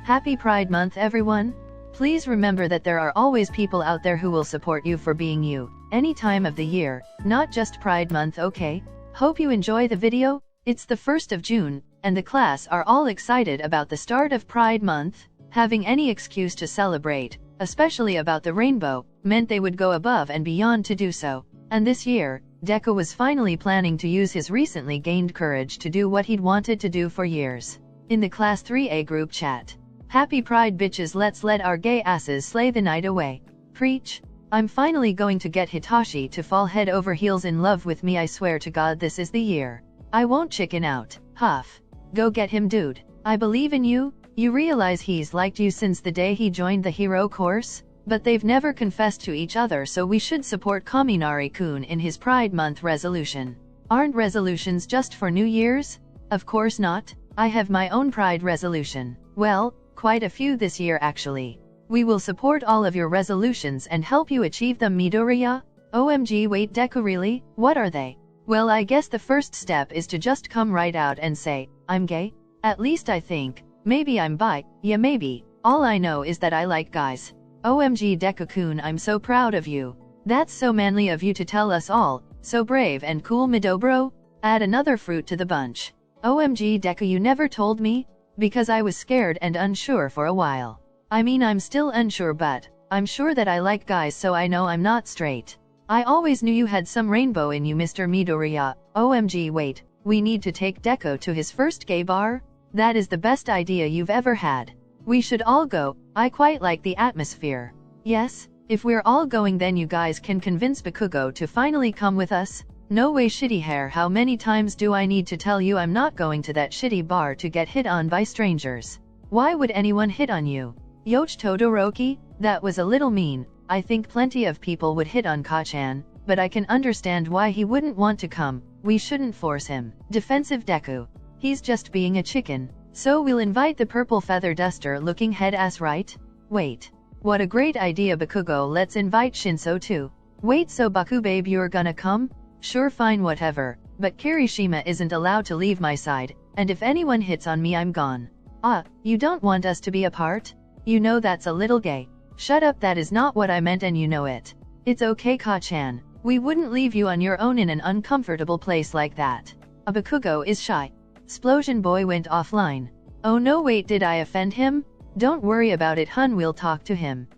Happy Pride Month everyone! Please remember that there are always people out there who will support you for being you, any time of the year, not just Pride Month, okay? Hope you enjoy the video. It's the 1st of June, and the class are all excited about the start of Pride Month. Having any excuse to celebrate, especially about the rainbow, meant they would go above and beyond to do so. And this year, DEKU was finally planning to use his recently gained courage to do what he'd wanted to do for years. In the Class 3A group chat. Happy Pride bitches, let's let our gay asses slay the night away. Preach. I'm finally going to get Hitachi to fall head over heels in love with me, I swear to God this is the year. I won't chicken out. Huff. Go get him, dude. I believe in you. You realize he's liked you since the day he joined the hero course? But they've never confessed to each other, so we should support Kaminari-kun in his Pride Month resolution. Aren't resolutions just for New Year's? Of course not. I have my own Pride resolution. Well, quite a few this year actually. We will support all of your resolutions and help you achieve them, Midoriya. OMG, wait, DEKU, really? What are they? Well, I guess the first step is to just come right out and say, I'm gay. At least I think. Maybe I'm bi. Yeah, maybe. All I know is that I like guys. OMG, DEKU-kun, I'm so proud of you. That's so manly of you to tell us all. So brave and cool, Midobro. Add another fruit to the bunch. OMG, DEKU, you never told me? Because I was scared and unsure for a while. I mean, I'm still unsure, but I'm sure that I like guys, so I know I'm not straight. I always knew you had some rainbow in you, Mr. Midoriya. OMG, wait, we need to take DEKU to his first gay bar? That is the best idea you've ever had. We should all go. I quite like the atmosphere. Yes, if we're all going, then you guys can convince Bakugo to finally come with us. No way, shitty hair, how many times do I need to tell you I'm not going to that shitty bar to get hit on by strangers? Why would anyone hit on you? Yoch Todoroki, that was a little mean. I think plenty of people would hit on Kachan, but I can understand why he wouldn't want to come. We shouldn't force him. Defensive DEKU. He's just being a chicken. So we'll invite the purple feather duster looking head ass, right? Wait. What a great idea, Bakugo, let's invite Shinso too. Wait, so Baku babe, you're gonna come? Sure, fine, whatever, but Kirishima isn't allowed to leave my side, and if anyone hits on me, I'm gone. Ah, you don't want us to be apart? You know that's a little gay. Shut up, that is not what I meant and you know it. It's okay, Kachan. We wouldn't leave you on your own in an uncomfortable place like that. Bakugo is shy. Splosion boy went offline. Oh no, wait, did I offend him? Don't worry about it, hun, we'll talk to him.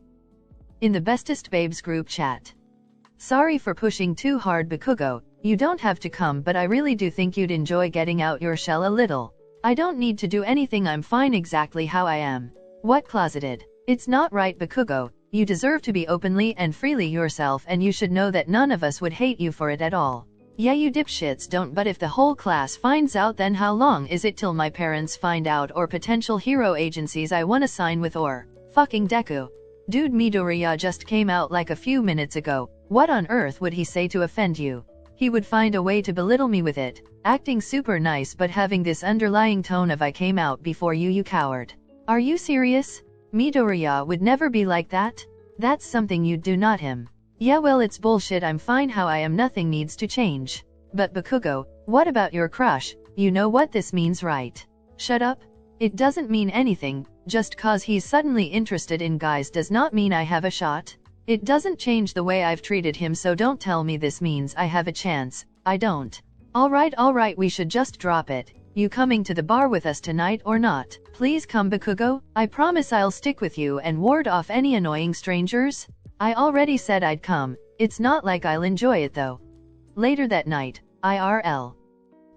In the Bestest Babes group chat. Sorry for pushing too hard, Bakugo. You don't have to come, but I really do think you'd enjoy getting out your shell a little. I don't need to do anything, I'm fine exactly how I am. What, closeted? It's not right, Bakugo. You deserve to be openly and freely yourself, and you should know that none of us would hate you for it at all. Yeah, you dipshits don't, but if the whole class finds out, then how long is it till my parents find out, or potential hero agencies I wanna sign with, or fucking DEKU? Dude, Midoriya just came out like a few minutes ago. What on earth would he say to offend you? He would find a way to belittle me with it, acting super nice but having this underlying tone of I came out before you, you coward. Are you serious? Midoriya would never be like that? That's something you'd do, not him. Yeah, well, it's bullshit, I'm fine how I am, nothing needs to change. But Bakugo, what about your crush? You know what this means, right? Shut up. It doesn't mean anything. Just cause he's suddenly interested in guys does not mean I have a shot. It doesn't change the way I've treated him, so don't tell me this means I have a chance. I don't. Alright, we should just drop it. You coming to the bar with us tonight or not? Please come, Bakugo. I promise I'll stick with you and ward off any annoying strangers. I already said I'd come. It's not like I'll enjoy it though. Later that night, IRL.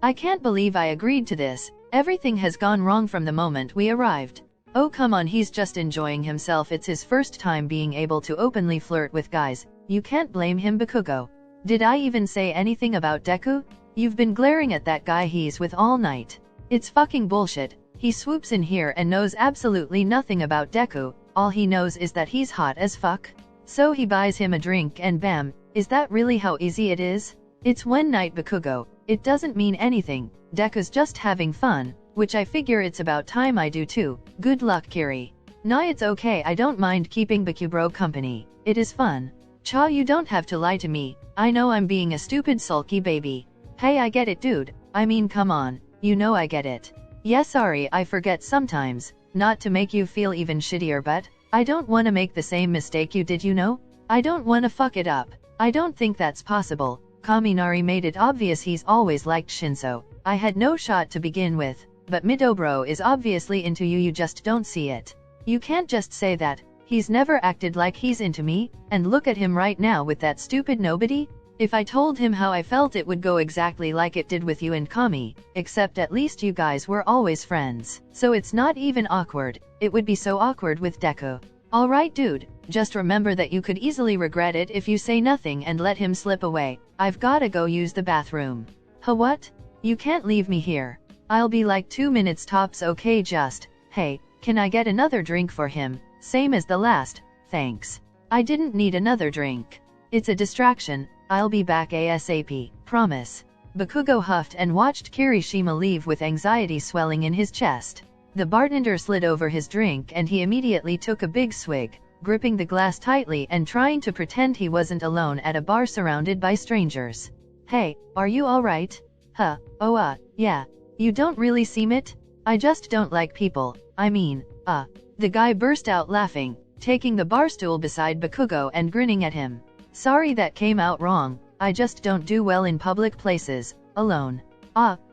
I can't believe I agreed to this. Everything has gone wrong from the moment we arrived. Oh come on, he's just enjoying himself, it's his first time being able to openly flirt with guys. You can't blame him, Bakugo. Did I even say anything about DEKU? You've been glaring at that guy he's with all night. It's fucking bullshit. He swoops in here and knows absolutely nothing about DEKU. All he knows is that he's hot as fuck. So he buys him a drink and bam. Is that really how easy it is? It's one night, Bakugo. It doesn't mean anything. DEKU's just having fun, which I figure it's about time I do too. Good luck, Kiri. Nah, it's okay, I don't mind keeping Bakubro company. It is fun. Cha, you don't have to lie to me. I know I'm being a stupid sulky baby. Hey, I get it, dude. I mean, come on. You know I get it. Yeah, sorry, I forget sometimes, not to make you feel even shittier, but I don't wanna make the same mistake you did, you know? I don't wanna fuck it up. I don't think that's possible. Kaminari made it obvious he's always liked Shinso. I had no shot to begin with, but Midobro is obviously into you, you just don't see it. You can't just say that. He's never acted like he's into me, and look at him right now with that stupid nobody. If I told him how I felt, it would go exactly like it did with you and Kami, except at least you guys were always friends. So it's not even awkward. It would be so awkward with Deku. Alright dude, just remember that you could easily regret it if you say nothing and let him slip away. I've gotta go use the bathroom. Huh, what? You can't leave me here. I'll be like 2 minutes tops, okay? Just, hey, can I get another drink for him? Same as the last, thanks. I didn't need another drink. It's a distraction. I'll be back ASAP, promise. Bakugo huffed and watched Kirishima leave with anxiety swelling in his chest. The bartender slid over his drink and he immediately took a big swig, gripping the glass tightly and trying to pretend he wasn't alone at a bar surrounded by strangers. Hey, are you alright? Huh, oh yeah. You don't really seem it? I just don't like people, The guy burst out laughing, taking the bar stool beside Bakugo and grinning at him. Sorry, that came out wrong. I just don't do well in public places, alone.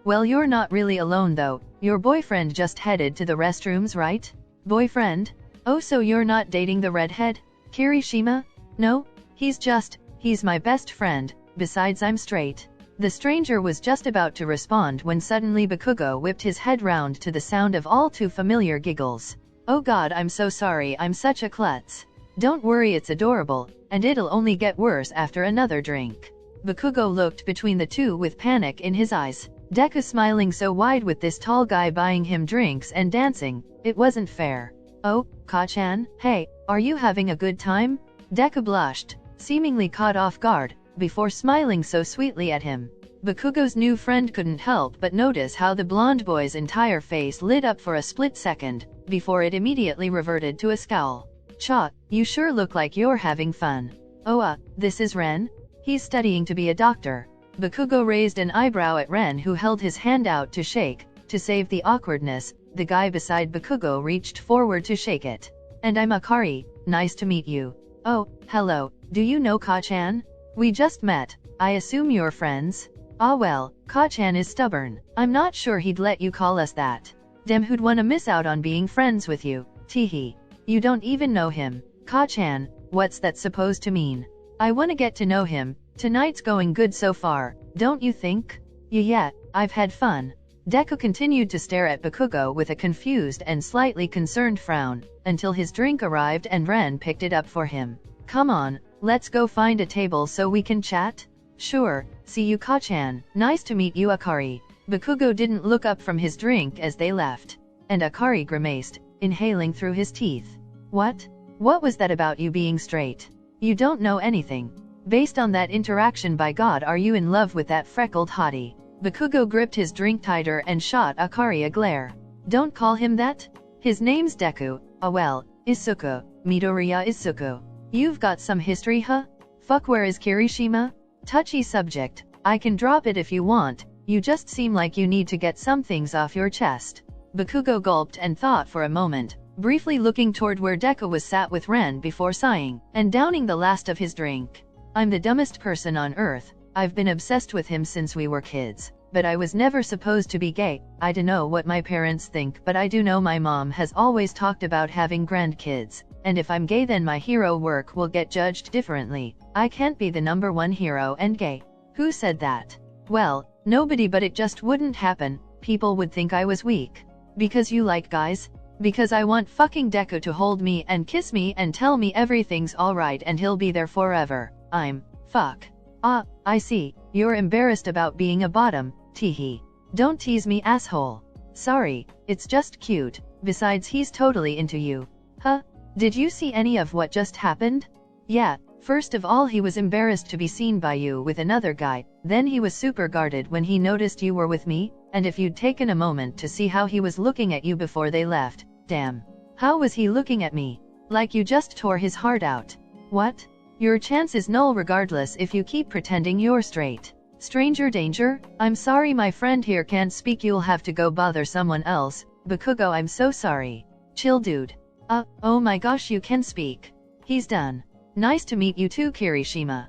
Well, you're not really alone though. Your boyfriend just headed to the restrooms, right? Boyfriend? Oh, so you're not dating the redhead? Kirishima? No, he's my best friend, besides I'm straight. The stranger was just about to respond when suddenly Bakugo whipped his head round to the sound of all too familiar giggles. Oh god, I'm so sorry, I'm such a klutz. Don't worry, it's adorable, and it'll only get worse after another drink. Bakugo looked between the two with panic in his eyes. Deku smiling so wide with this tall guy buying him drinks and dancing, it wasn't fair. Oh, Ka-chan, hey, are you having a good time? Deku blushed, seemingly caught off guard, before smiling so sweetly at him. Bakugo's new friend couldn't help but notice how the blonde boy's entire face lit up for a split second, before it immediately reverted to a scowl. Cha, you sure look like you're having fun. Oh, this is Ren? He's studying to be a doctor. Bakugo raised an eyebrow at Ren, who held his hand out to shake. To save the awkwardness, the guy beside Bakugo reached forward to shake it. And I'm Akari, nice to meet you. Oh, hello, do you know Ka-chan? We just met, I assume you're friends? Well, Ka-chan is stubborn. I'm not sure he'd let you call us that. Dem, who'd wanna miss out on being friends with you? Teehee. You don't even know him. Ka-chan, what's that supposed to mean? I wanna get to know him. Tonight's going good so far, don't you think? Yeah, I've had fun. Deku continued to stare at Bakugo with a confused and slightly concerned frown, until his drink arrived and Ren picked it up for him. Come on, let's go find a table so we can chat? Sure, see you Ka-chan, nice to meet you Akari. Bakugo didn't look up from his drink as they left. And Akari grimaced, inhaling through his teeth. What? What was that about you being straight? You don't know anything. Based on that interaction, by God, are you in love with that freckled hottie? Bakugo gripped his drink tighter and shot Akari a glare. Don't call him that. His name's Deku. Well, Isuku, Midoriya Isuku. You've got some history, huh? Fuck, where is Kirishima? Touchy subject. I can drop it if you want. You just seem like you need to get some things off your chest. Bakugo gulped and thought for a moment, briefly looking toward where Deku was sat with Ren before sighing and downing the last of his drink. I'm the dumbest person on earth. I've been obsessed with him since we were kids, but I was never supposed to be gay. I dunno what my parents think, but I do know my mom has always talked about having grandkids, and if I'm gay then my hero work will get judged differently. I can't be the #1 hero and gay. Who said that? Well, nobody, but it just wouldn't happen. People would think I was weak. Because you like guys? Because I want fucking Deku to hold me and kiss me and tell me everything's alright and he'll be there forever. Fuck. I see, you're embarrassed about being a bottom, teehee. Don't tease me, asshole. Sorry, it's just cute, besides he's totally into you. Huh? Did you see any of what just happened? Yeah, first of all he was embarrassed to be seen by you with another guy, then he was super guarded when he noticed you were with me, and if you'd taken a moment to see how he was looking at you before they left, damn. How was he looking at me? Like you just tore his heart out. What? Your chance is null regardless if you keep pretending you're straight. Stranger danger? I'm sorry my friend here can't speak, you'll have to go bother someone else. Bakugo, I'm so sorry. Chill dude. Oh my gosh, you can speak. He's done. Nice to meet you too, Kirishima.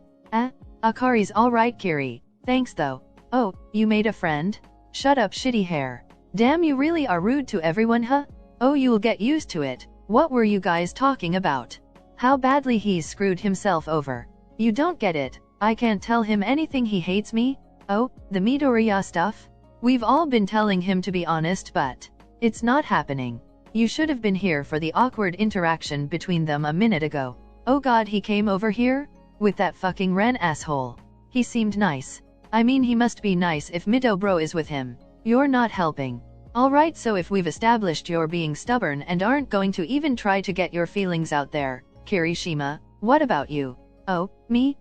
Akari's alright, Kiri. Thanks though. Oh, you made a friend? Shut up, shitty hair. Damn, you really are rude to everyone, huh? Oh, you'll get used to it. What were you guys talking about? How badly he's screwed himself over. You don't get it. I can't tell him anything, he hates me. Oh, the Midoriya stuff? We've all been telling him to be honest, but it's not happening. You should have been here for the awkward interaction between them a minute ago. Oh god, he came over here? With that fucking Ren asshole. He seemed nice. I mean, he must be nice if Midobro is with him. You're not helping. Alright, so if we've established you're being stubborn and aren't going to even try to get your feelings out there, Kirishima, what about you? Oh, me?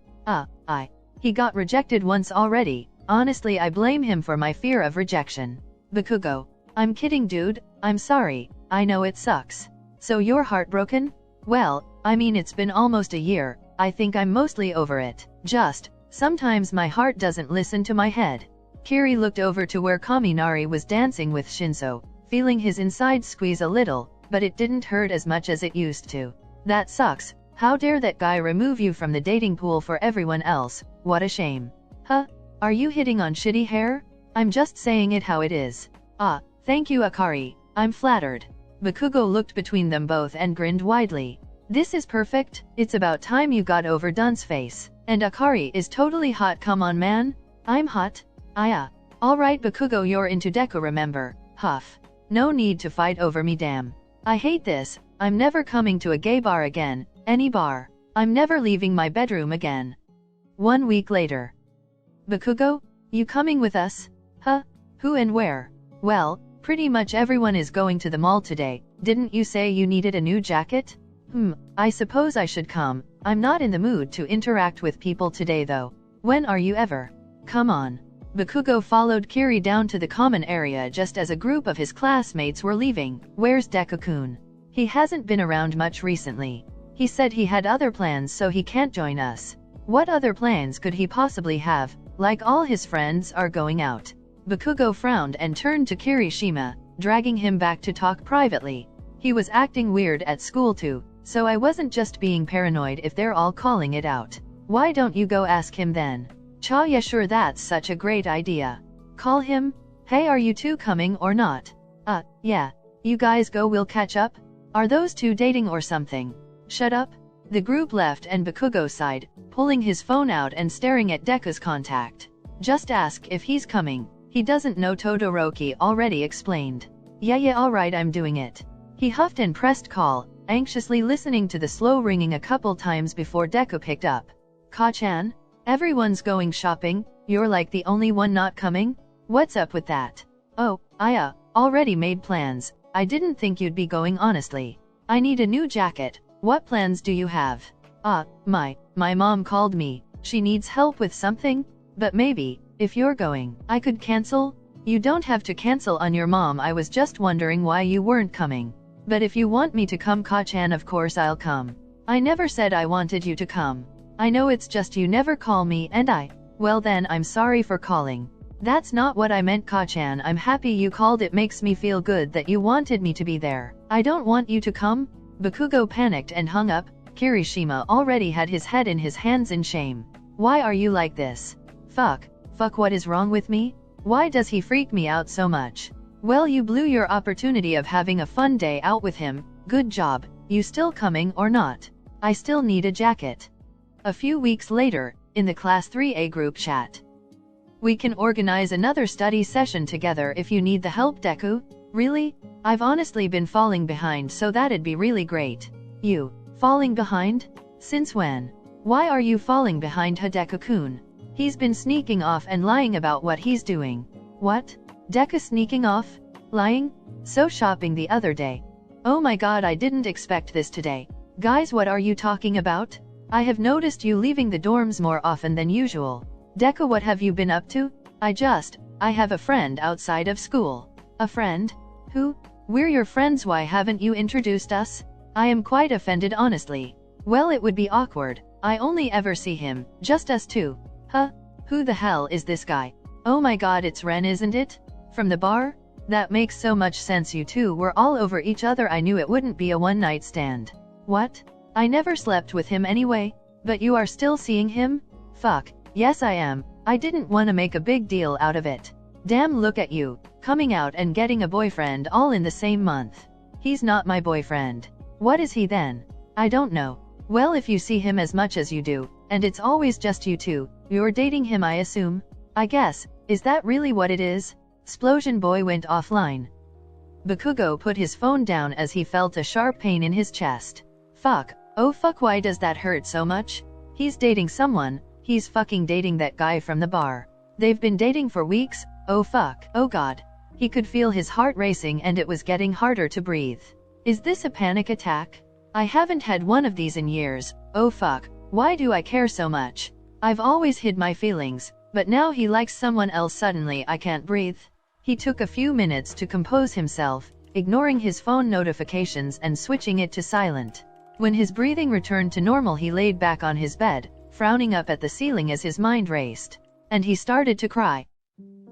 He got rejected once already. Honestly, I blame him for my fear of rejection. Bakugo. I'm kidding, dude. I'm sorry. I know it sucks. So you're heartbroken? Well, I mean, it's been almost a year. I think I'm mostly over it. Just, sometimes my heart doesn't listen to my head. Kiri looked over to where Kaminari was dancing with Shinso, feeling his inside squeeze a little, but it didn't hurt as much as it used to. That sucks. How dare that guy remove you from the dating pool for everyone else? What a shame. Huh? Are you hitting on shitty hair? I'm just saying it how it is. Thank you, Akari. I'm flattered. Bakugo looked between them both and grinned widely. This is perfect. It's about time you got over Dun's face. And Akari is totally hot, come on man. I'm hot. Alright Bakugo, you're into Deku, remember? Huff. No need to fight over me, damn. I hate this. I'm never coming to a gay bar again. Any bar. I'm never leaving my bedroom again. 1 week later. Bakugo, you coming with us? Huh? Who and where? Well, pretty much everyone is going to the mall today. Didn't you say you needed a new jacket? I suppose I should come. I'm not in the mood to interact with people today though. When are you ever? Come on. Bakugo followed Kiri down to the common area just as a group of his classmates were leaving. Where's Deku-kun? He hasn't been around much recently. He said he had other plans, so he can't join us. What other plans could he possibly have? Like all his friends are going out. Bakugo frowned and turned to Kirishima, dragging him back to talk privately. He was acting weird at school too, so I wasn't just being paranoid if they're all calling it out. Why don't you go ask him then? Yeah, sure, that's such a great idea. Call him? Hey, are you two coming or not? Yeah. You guys go, we'll catch up? Are those two dating or something? Shut up. The group left and Bakugo sighed, pulling his phone out and staring at Deku's contact. Just ask if he's coming. He doesn't know, Todoroki already explained. Yeah, alright, I'm doing it. He huffed and pressed call, anxiously listening to the slow ringing a couple times before Deku picked up. Ka-chan? Everyone's going shopping, you're like the only one not coming? What's up with that? Oh, I already made plans. I didn't think you'd be going, honestly. I need a new jacket. What plans do you have? My mom called me. She needs help with something? But maybe, if you're going, I could cancel? You don't have to cancel on your mom, I was just wondering why you weren't coming. But if you want me to come, Ka-chan, of course I'll come. I never said I wanted you to come. I know, it's just you never call me and well then, I'm sorry for calling. That's not what I meant, Ka-chan. I'm happy you called, it makes me feel good that you wanted me to be there. I don't want you to come. Bakugo panicked and hung up. Kirishima already had his head in his hands in shame. Why are you like this? Fuck, what is wrong with me? Why does he freak me out so much? Well, you blew your opportunity of having a fun day out with him. Good job. You still coming or not? I still need a jacket. A few weeks later, in the Class 3A group chat. We can organize another study session together if you need the help, Deku. Really? I've honestly been falling behind, so that'd be really great. You, falling behind? Since when? Why are you falling behind, Deku-kun? He's been sneaking off and lying about what he's doing. What? Deku sneaking off? Lying? So shopping the other day. Oh my god, I didn't expect this today. Guys, what are you talking about? I have noticed you leaving the dorms more often than usual. Deku, what have you been up to? I have a friend outside of school. A friend? Who? We're your friends, why haven't you introduced us? I am quite offended, honestly. Well, it would be awkward. I only ever see him, just us two. Who the hell is this guy? Oh my god, it's Ren, isn't it? From the bar? That makes so much sense, you two were all over each other. I knew it wouldn't be a one-night stand. What? I never slept with him anyway. But you are still seeing him? Fuck, yes I am. I didn't want to make a big deal out of it. Damn, look at you, coming out and getting a boyfriend all in the same month. He's not my boyfriend. What is he then? I don't know. Well, if you see him as much as you do, and it's always just you two, you're dating him, I assume? I guess. Is that really what it is? Explosion Boy went offline. Bakugo put his phone down as he felt a sharp pain in his chest. Fuck. Oh fuck, why does that hurt so much? He's dating someone. He's fucking dating that guy from the bar. They've been dating for weeks. Oh fuck. Oh god. He could feel his heart racing and it was getting harder to breathe. Is this a panic attack? I haven't had one of these in years. Oh fuck. Why do I care so much? I've always hid my feelings, but now he likes someone else. Suddenly I can't breathe. He took a few minutes to compose himself, ignoring his phone notifications and switching it to silent. When his breathing returned to normal, he laid back on his bed, frowning up at the ceiling as his mind raced. And he started to cry.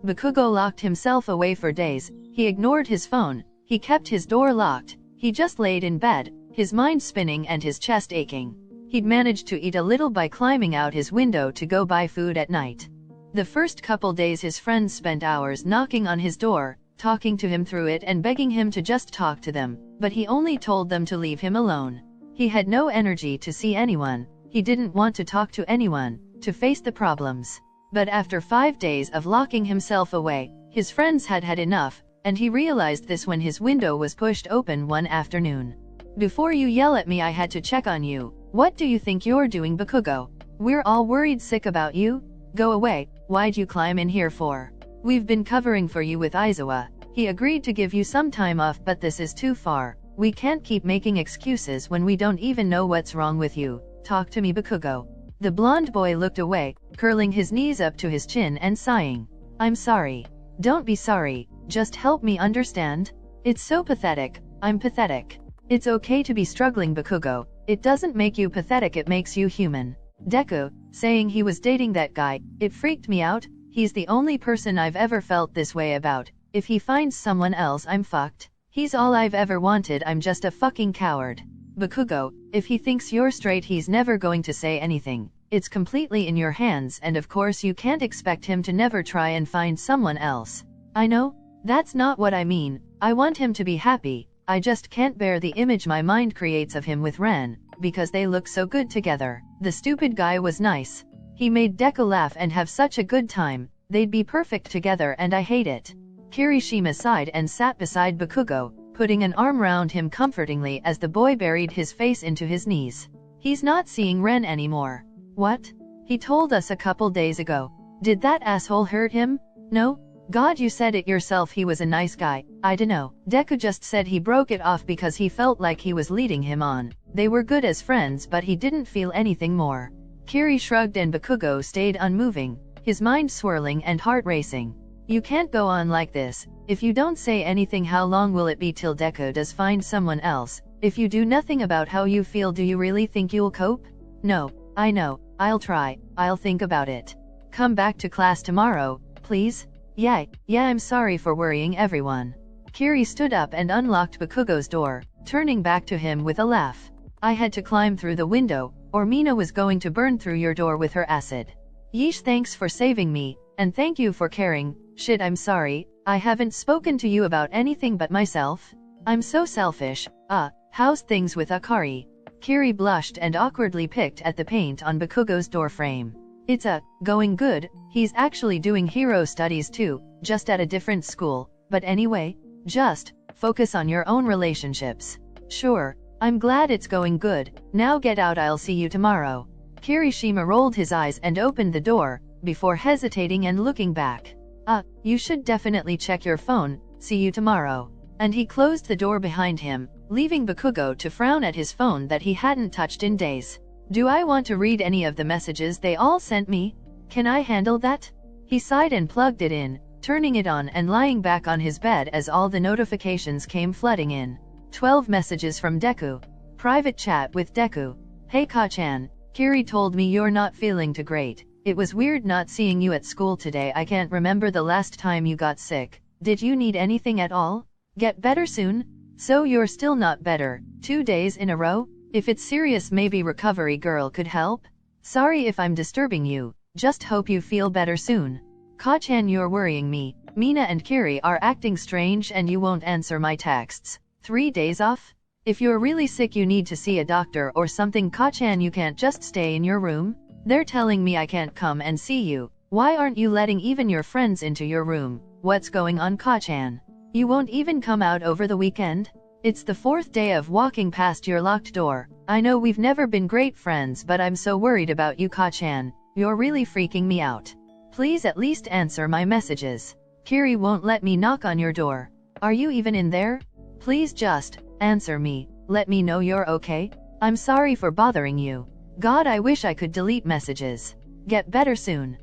Bakugo locked himself away for days. He ignored his phone. He kept his door locked. He just laid in bed, his mind spinning and his chest aching. He'd managed to eat a little by climbing out his window to go buy food at night. The first couple days his friends spent hours knocking on his door, talking to him through it and begging him to just talk to them, but he only told them to leave him alone. He had no energy to see anyone. He didn't want to talk to anyone, to face the problems. But after 5 days of locking himself away, his friends had had enough, and he realized this when his window was pushed open one afternoon. Before you yell at me, I had to check on you. What do you think you're doing, Bakugo? We're all worried sick about you. Go away. Why'd you climb in here for? We've been covering for you with Aizawa. He agreed to give you some time off, but this is too far. We can't keep making excuses when we don't even know what's wrong with you. Talk to me, Bakugo. The blonde boy looked away, curling his knees up to his chin and sighing. I'm sorry. Don't be sorry. Just help me understand. It's so pathetic. I'm pathetic. It's okay to be struggling, Bakugo. It doesn't make you pathetic, it makes you human. Deku, saying he was dating that guy, it freaked me out. He's the only person I've ever felt this way about. If he finds someone else, I'm fucked. He's all I've ever wanted. I'm just a fucking coward. Bakugo, if he thinks you're straight, he's never going to say anything. It's completely in your hands, and of course you can't expect him to never try and find someone else. I know. That's not what I mean. I want him to be happy. I just can't bear the image my mind creates of him with Ren, because they look so good together. The stupid guy was nice. He made Deku laugh and have such a good time. They'd be perfect together and I hate it. Kirishima sighed and sat beside Bakugo, putting an arm round him comfortingly as the boy buried his face into his knees. He's not seeing Ren anymore. What? He told us a couple days ago. Did that asshole hurt him? No? God, you said it yourself, he was a nice guy. I dunno. Deku just said he broke it off because he felt like he was leading him on. They were good as friends, but he didn't feel anything more. Kiri shrugged and Bakugo stayed unmoving, his mind swirling and heart racing. You can't go on like this. If you don't say anything, how long will it be till Deku does find someone else? If you do nothing about how you feel, do you really think you'll cope? No, I know. I'll try. I'll think about it. Come back to class tomorrow, please? Yeah, I'm sorry for worrying everyone. Kiri stood up and unlocked Bakugo's door, turning back to him with a laugh. I had to climb through the window, or Mina was going to burn through your door with her acid. Yeesh, thanks for saving me, and thank you for caring. Shit, I'm sorry. I haven't spoken to you about anything but myself. I'm so selfish. How's things with Akari? Kiri blushed and awkwardly picked at the paint on Bakugo's doorframe. It's going good. He's actually doing hero studies too, just at a different school. But anyway, just focus on your own relationships. Sure, I'm glad it's going good. Now get out, I'll see you tomorrow. Kirishima rolled his eyes and opened the door, before hesitating and looking back. You should definitely check your phone. See you tomorrow. And he closed the door behind him, leaving Bakugo to frown at his phone that he hadn't touched in days. Do I want to read any of the messages they all sent me? Can I handle that? He sighed and plugged it in, turning it on and lying back on his bed as all the notifications came flooding in. 12 messages from Deku. Private chat with Deku. Hey Ka-chan, Kiri told me you're not feeling too great. It was weird not seeing you at school today. I can't remember the last time you got sick. Did you need anything at all? Get better soon? So you're still not better, 2 days in a row? If it's serious, maybe recovery girl could help? Sorry if I'm disturbing you, just hope you feel better soon. Ka-chan, you're worrying me. Mina and Kiri are acting strange and you won't answer my texts. 3 days off? If you're really sick you need to see a doctor or something. Ka-chan, you can't just stay in your room. They're telling me I can't come and see you. Why aren't you letting even your friends into your room? What's going on, Ka-chan? You won't even come out over the weekend? It's the 4th day of walking past your locked door. I know we've never been great friends, but I'm so worried about you, Ka-chan. You're really freaking me out. Please at least answer my messages. Kiri won't let me knock on your door. Are you even in there? Please just answer me. Let me know you're okay. I'm sorry for bothering you. God, I wish I could delete messages. Get better soon.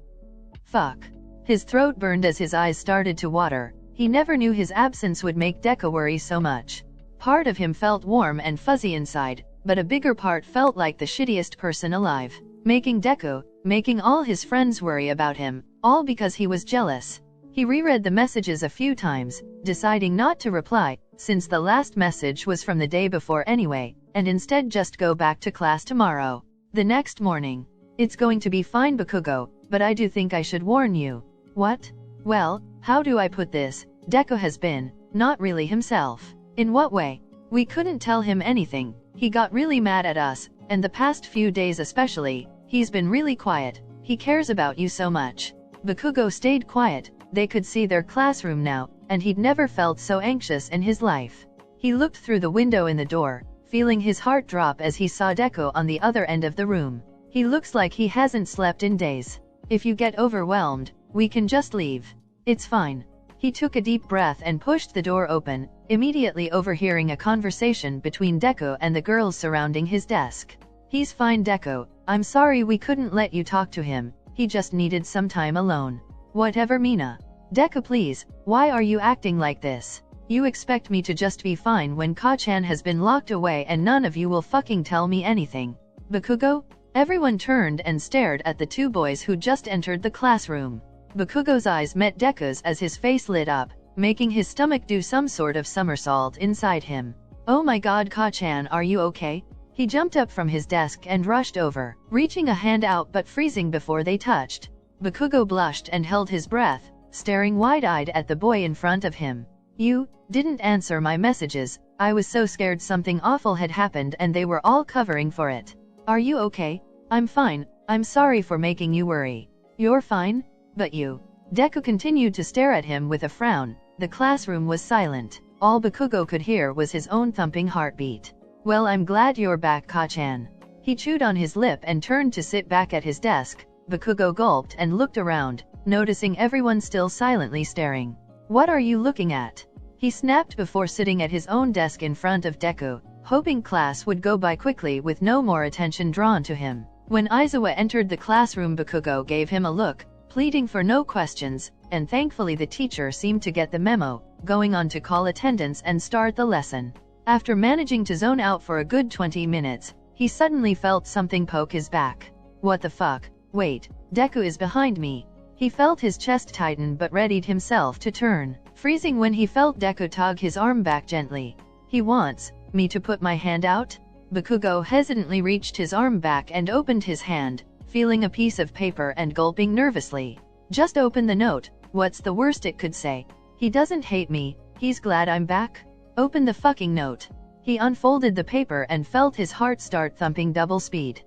Fuck. His throat burned as his eyes started to water. He never knew his absence would make Deku worry so much. Part of him felt warm and fuzzy inside, but a bigger part felt like the shittiest person alive. Making Deku, making all his friends worry about him, all because he was jealous. He reread the messages a few times, deciding not to reply, since the last message was from the day before anyway, and instead just go back to class tomorrow. The next morning. It's going to be fine, Bakugo, but I do think I should warn you. What? Well, how do I put this? Deku has been, not really himself. In what way? We couldn't tell him anything. He got really mad at us, and the past few days especially, he's been really quiet. He cares about you so much. Bakugo stayed quiet. They could see their classroom now, and he'd never felt so anxious in his life. He looked through the window in the door, feeling his heart drop as he saw Deku on the other end of the room. He looks like he hasn't slept in days. If you get overwhelmed, we can just leave. It's fine. He took a deep breath and pushed the door open, immediately overhearing a conversation between Deku and the girls surrounding his desk. He's fine, Deku. I'm sorry we couldn't let you talk to him. He just needed some time alone. Whatever, Mina. Deku, please, why are you acting like this? You expect me to just be fine when Ka-chan has been locked away and none of you will fucking tell me anything. Bakugo? Everyone turned and stared at the two boys who just entered the classroom. Bakugo's eyes met Deku's as his face lit up, making his stomach do some sort of somersault inside him. Oh my god, Ka-chan, are you okay? He jumped up from his desk and rushed over, reaching a hand out but freezing before they touched. Bakugo blushed and held his breath, staring wide-eyed at the boy in front of him. You didn't answer my messages. I was so scared something awful had happened and they were all covering for it. Are you okay? I'm fine. I'm sorry for making you worry. You're fine? But you. Deku continued to stare at him with a frown. The classroom was silent. All Bakugo could hear was his own thumping heartbeat. Well, I'm glad you're back, Ka-chan. He chewed on his lip and turned to sit back at his desk. Bakugo gulped and looked around, noticing everyone still silently staring. What are you looking at? He snapped before sitting at his own desk in front of Deku, hoping class would go by quickly with no more attention drawn to him. When Aizawa entered the classroom, Bakugo gave him a look, pleading for no questions, and thankfully the teacher seemed to get the memo, going on to call attendance and start the lesson. After managing to zone out for a good 20 minutes, he suddenly felt something poke his back. What the fuck? Wait, Deku is behind me. He felt his chest tighten but readied himself to turn, freezing when he felt Deku tug his arm back gently. He wants me to put my hand out? Bakugo hesitantly reached his arm back and opened his hand, feeling a piece of paper and gulping nervously. Just open the note. What's the worst it could say? He doesn't hate me. He's glad I'm back. Open the fucking note. He unfolded the paper and felt his heart start thumping double speed.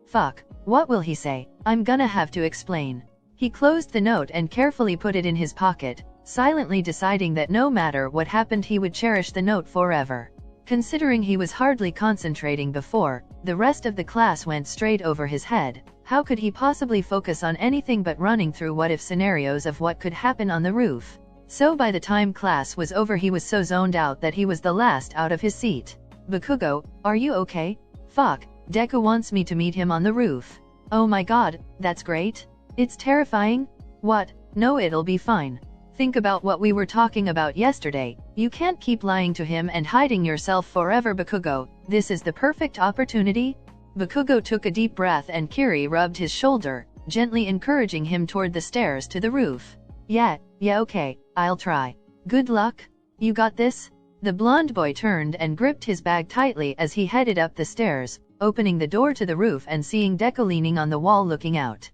Fuck. What will he say? I'm gonna have to explain. He closed the note and carefully put it in his pocket, silently deciding that no matter what happened he would cherish the note forever. Considering he was hardly concentrating before, the rest of the class went straight over his head. How could he possibly focus on anything but running through what-if scenarios of what could happen on the roof? So by the time class was over he was so zoned out that he was the last out of his seat. Bakugo, are you okay? Fuck, Deku wants me to meet him on the roof. Oh my god, that's great. It's terrifying. What? No, it'll be fine. Think about what we were talking about yesterday. You can't keep lying to him and hiding yourself forever, Bakugo. This is the perfect opportunity. Bakugo took a deep breath and Kiri rubbed his shoulder, gently encouraging him toward the stairs to the roof. Yeah, okay, I'll try. Good luck. You got this? The blonde boy turned and gripped his bag tightly as he headed up the stairs, opening the door to the roof and seeing Deku leaning on the wall looking out.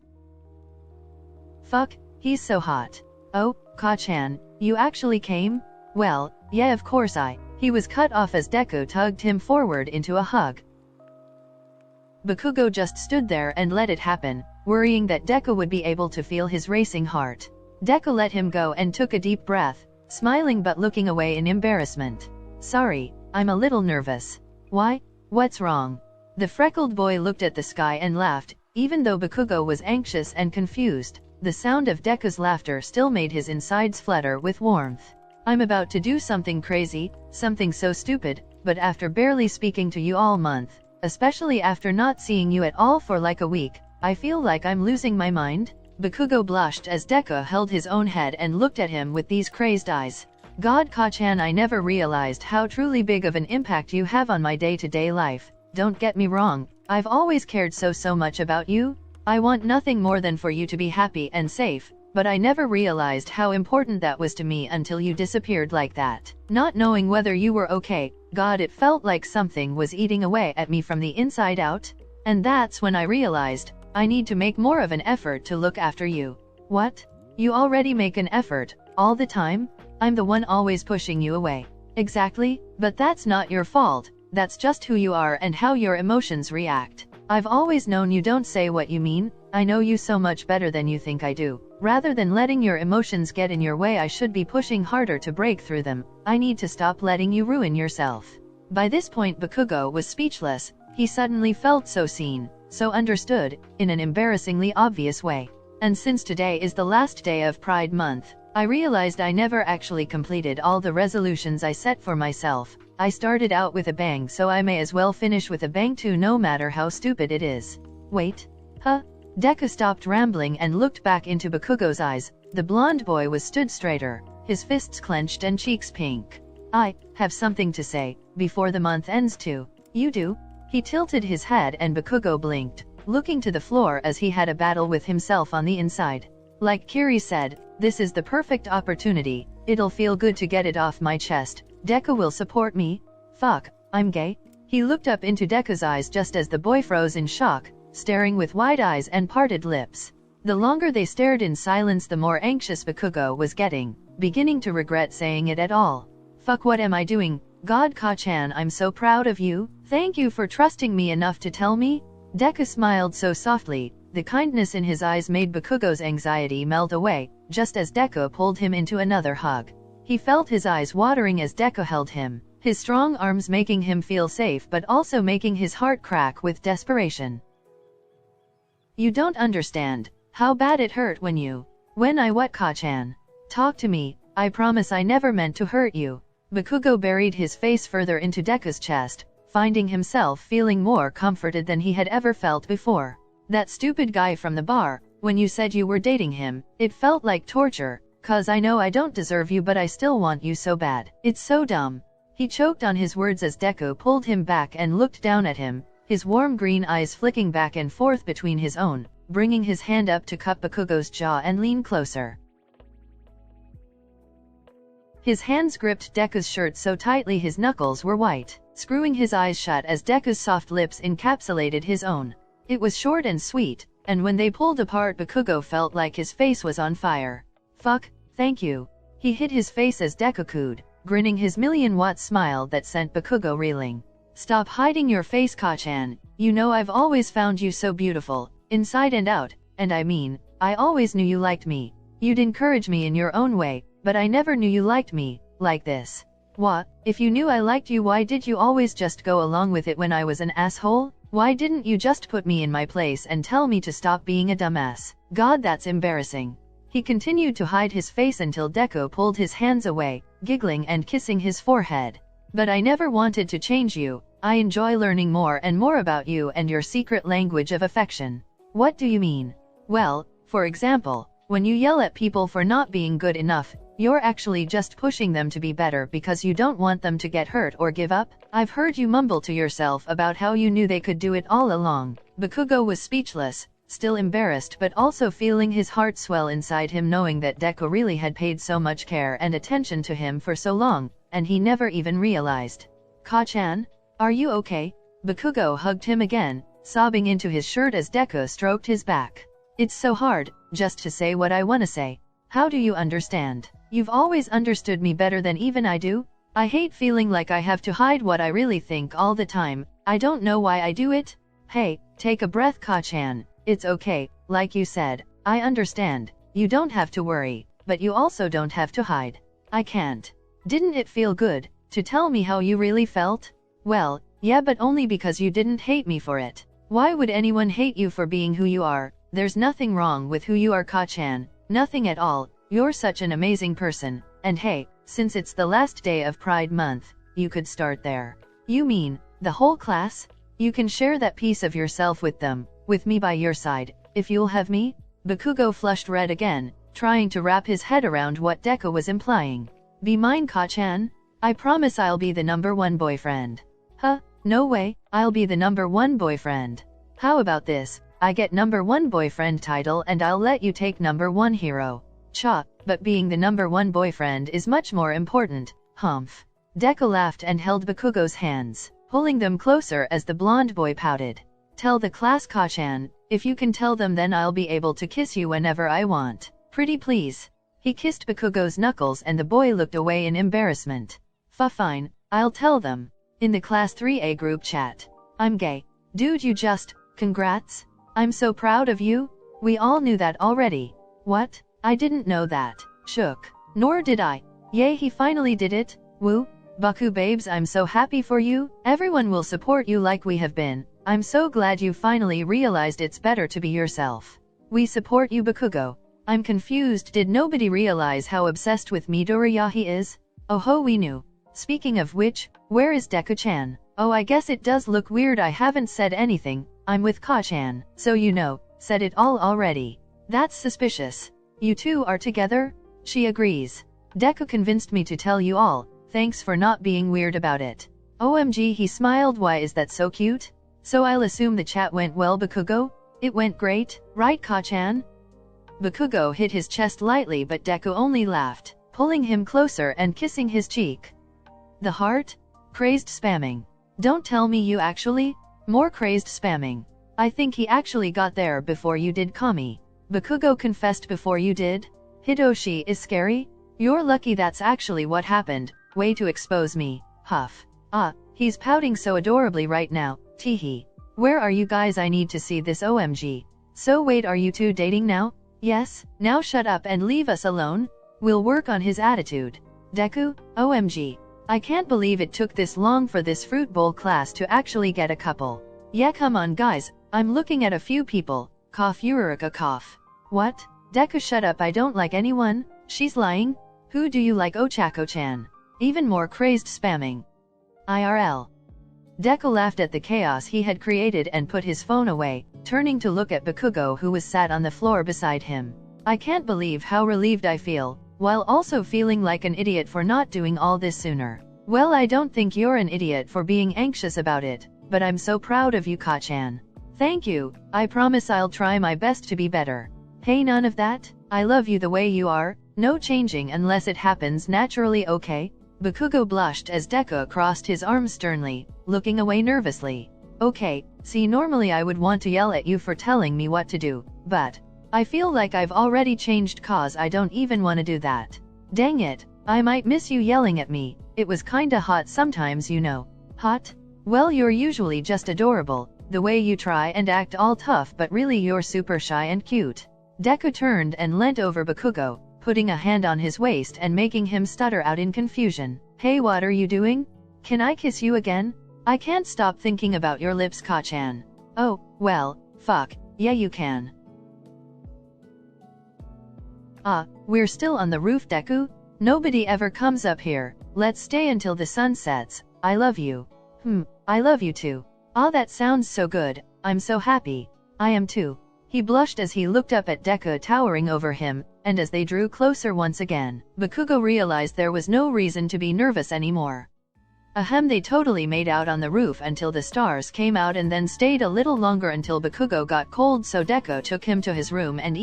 Fuck, he's so hot. Oh, Ka-chan, you actually came? Well, yeah, of course He was cut off as Deku tugged him forward into a hug. Bakugo just stood there and let it happen, worrying that Deku would be able to feel his racing heart. Deku let him go and took a deep breath, smiling but looking away in embarrassment. Sorry, I'm a little nervous. Why? What's wrong? The freckled boy looked at the sky and laughed, even though Bakugo was anxious and confused. The sound of Deku's laughter still made his insides flutter with warmth. I'm about to do something crazy, something so stupid, but after barely speaking to you all month, especially after not seeing you at all for like a week, I feel like I'm losing my mind. Bakugo blushed as Deku held his own head and looked at him with these crazed eyes. God, Ka-chan, I never realized how truly big of an impact you have on my day-to-day life. Don't get me wrong, I've always cared so much about you. I want nothing more than for you to be happy and safe, but I never realized how important that was to me until you disappeared like that. Not knowing whether you were okay, God, it felt like something was eating away at me from the inside out. And that's when I realized, I need to make more of an effort to look after you. What? You already make an effort, all the time? I'm the one always pushing you away. Exactly, but that's not your fault, that's just who you are and how your emotions react. I've always known you don't say what you mean. I know you so much better than you think I do. Rather than letting your emotions get in your way, I should be pushing harder to break through them. I need to stop letting you ruin yourself. By this point Bakugo was speechless. He suddenly felt so seen, so understood, in an embarrassingly obvious way. And since today is the last day of Pride Month, I realized I never actually completed all the resolutions I set for myself. I started out with a bang, so I may as well finish with a bang too, no matter how stupid it is. Wait. Huh? Deku stopped rambling and looked back into Bakugo's eyes. The blonde boy was stood straighter, his fists clenched and cheeks pink. I have something to say, before the month ends too. You do? He tilted his head and Bakugo blinked, looking to the floor as he had a battle with himself on the inside. Like Kiri said, this is the perfect opportunity. It'll feel good to get it off my chest. Deku will support me. Fuck, I'm gay? He looked up into Deku's eyes just as the boy froze in shock, staring with wide eyes and parted lips. The longer they stared in silence, the more anxious Bakugo was getting, beginning to regret saying it at all. Fuck, what am I doing? God, Ka-chan, I'm so proud of you. Thank you for trusting me enough to tell me. Deku smiled so softly, the kindness in his eyes made Bakugo's anxiety melt away, just as Deku pulled him into another hug. He felt his eyes watering as Deku held him, his strong arms making him feel safe but also making his heart crack with desperation. You don't understand how bad it hurt when I what, Ka-chan? Talk to me, I promise I never meant to hurt you. Bakugo buried his face further into Deku's chest, finding himself feeling more comforted than he had ever felt before. That stupid guy from the bar, when you said you were dating him, it felt like torture. 'Cause I know I don't deserve you, but I still want you so bad. It's so dumb. He choked on his words as Deku pulled him back and looked down at him, his warm green eyes flicking back and forth between his own, bringing his hand up to cup Bakugo's jaw and lean closer. His hands gripped Deku's shirt so tightly his knuckles were white, screwing his eyes shut as Deku's soft lips encapsulated his own. It was short and sweet, and when they pulled apart, Bakugo felt like his face was on fire. Fuck, thank you. He hid his face as Deku cooed, grinning his million-watt smile that sent Bakugo reeling. Stop hiding your face, Ka-chan. You know I've always found you so beautiful, inside and out, and I mean, I always knew you liked me. You'd encourage me in your own way, but I never knew you liked me like this. What? If you knew I liked you, why did you always just go along with it when I was an asshole? Why didn't you just put me in my place and tell me to stop being a dumbass? God, that's embarrassing. He continued to hide his face until Deku pulled his hands away, giggling and kissing his forehead. But I never wanted to change you. I enjoy learning more and more about you and your secret language of affection. What do you mean? Well, for example, When you yell at people for not being good enough, you're actually just pushing them to be better because you don't want them to get hurt or give up. I've heard you mumble to yourself about how you knew they could do it all along. Bakugo was speechless, still embarrassed but also feeling his heart swell inside him knowing that Deku really had paid so much care and attention to him for so long, and he never even realized. Ka-chan? Are you okay? Bakugo hugged him again, sobbing into his shirt as Deku stroked his back. It's so hard, just to say what I wanna say. How do you understand? You've always understood me better than even I do. I hate feeling like I have to hide what I really think all the time. I don't know why I do it. Hey, take a breath, Ka-chan. It's okay, like you said. I understand. You don't have to worry, but you also don't have to hide. I can't. Didn't it feel good to tell me how you really felt? Well, yeah, but only because you didn't hate me for it. Why would anyone hate you for being who you are? There's nothing wrong with who you are, Ka-chan. Nothing at all. You're such an amazing person. And hey, since it's the last day of Pride Month, you could start there. You mean, the whole class? You can share that piece of yourself with them, with me by your side, if you'll have me? Bakugo flushed red again, trying to wrap his head around what Deku was implying. Be mine, Ka-chan? I promise I'll be the #1 boyfriend. Huh? No way, I'll be the #1 boyfriend. How about this? I get #1 boyfriend title and I'll let you take #1 hero. Cha, but being the #1 boyfriend is much more important, humph. Deku laughed and held Bakugo's hands, pulling them closer as the blonde boy pouted. Tell the class, Ka-chan, if you can tell them then I'll be able to kiss you whenever I want. Pretty please. He kissed Bakugo's knuckles and the boy looked away in embarrassment. Fine, I'll tell them. In the class 3A group chat. I'm gay. Dude, you just, congrats. I'm so proud of you. We all knew that already. What? I didn't know that. Shook. Nor did I. Yay, he finally did it. Woo. Baku babes, I'm so happy for you. Everyone will support you like we have been. I'm so glad you finally realized it's better to be yourself. We support you, Bakugo. I'm confused, did nobody realize how obsessed with Midoriya he is? Oh ho, we knew. Speaking of which, where is Deku-chan? Oh, I guess it does look weird I haven't said anything. I'm with Ka-chan, so you know, said it all already. That's suspicious. You two are together? She agrees. Deku convinced me to tell you all, thanks for not being weird about it. OMG, he smiled, why is that so cute? So I'll assume the chat went well, Bakugo? It went great, right, Ka-chan? Bakugo hit his chest lightly but Deku only laughed, pulling him closer and kissing his cheek. The heart? Crazed spamming. Don't tell me you actually? More crazed spamming. I think he actually got there before you did, Kami. Bakugo confessed before you did? Hidoshi is scary? You're lucky that's actually what happened. Way to expose me. Huff. Ah, he's pouting so adorably right now. Teehee. Where are you guys? I need to see this, OMG. So wait, are you two dating now? Yes, now shut up and leave us alone. We'll work on his attitude. Deku, OMG. I can't believe it took this long for this fruit bowl class to actually get a couple. Yeah, come on guys, I'm looking at a few people. Cough, Eureka, cough. What? Deku, shut up, I don't like anyone. She's lying. Who do you like, Ochako-chan? Even more crazed spamming. IRL. Deku laughed at the chaos he had created and put his phone away, turning to look at Bakugo who was sat on the floor beside him. I can't believe how relieved I feel, while also feeling like an idiot for not doing all this sooner. Well, I don't think you're an idiot for being anxious about it, but I'm so proud of you, Ka-chan. Thank you, I promise I'll try my best to be better. Hey, none of that. I love you the way you are, no changing unless it happens naturally, okay? Bakugo blushed as Deku crossed his arms sternly, looking away nervously. Okay, see, normally I would want to yell at you for telling me what to do, but I feel like I've already changed cause I don't even want to do that. Dang it, I might miss you yelling at me. It was kinda hot sometimes, you know. Hot? Well, you're usually just adorable, the way you try and act all tough, but really you're super shy and cute. Deku turned and leant over Bakugo, putting a hand on his waist and making him stutter out in confusion. Hey, what are you doing? Can I kiss you again? I can't stop thinking about your lips, Ka-chan. Oh, well, fuck, yeah you can. Ah, we're still on the roof, Deku? Nobody ever comes up here. Let's stay until the sun sets. I love you. I love you too. Ah, that sounds so good. I'm so happy. I am too. He blushed as he looked up at Deku towering over him, and as they drew closer once again, Bakugo realized there was no reason to be nervous anymore. Ahem, they totally made out on the roof until the stars came out and then stayed a little longer until Bakugo got cold, so Deku took him to his room and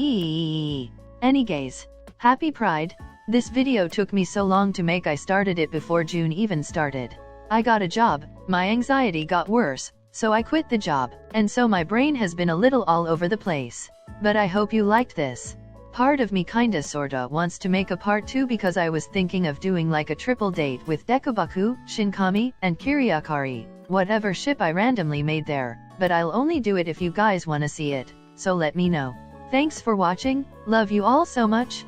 Anyways, happy Pride. This video took me so long to make, I started it before June even started. I got a job, my anxiety got worse, so I quit the job, and so my brain has been a little all over the place. But I hope you liked this. Part of me kinda sorta wants to make a part 2 because I was thinking of doing like a triple date with DekuBaku, Shinkami, and Kiriakari, whatever ship I randomly made there, but I'll only do it if you guys wanna see it, so let me know. Thanks for watching, love you all so much.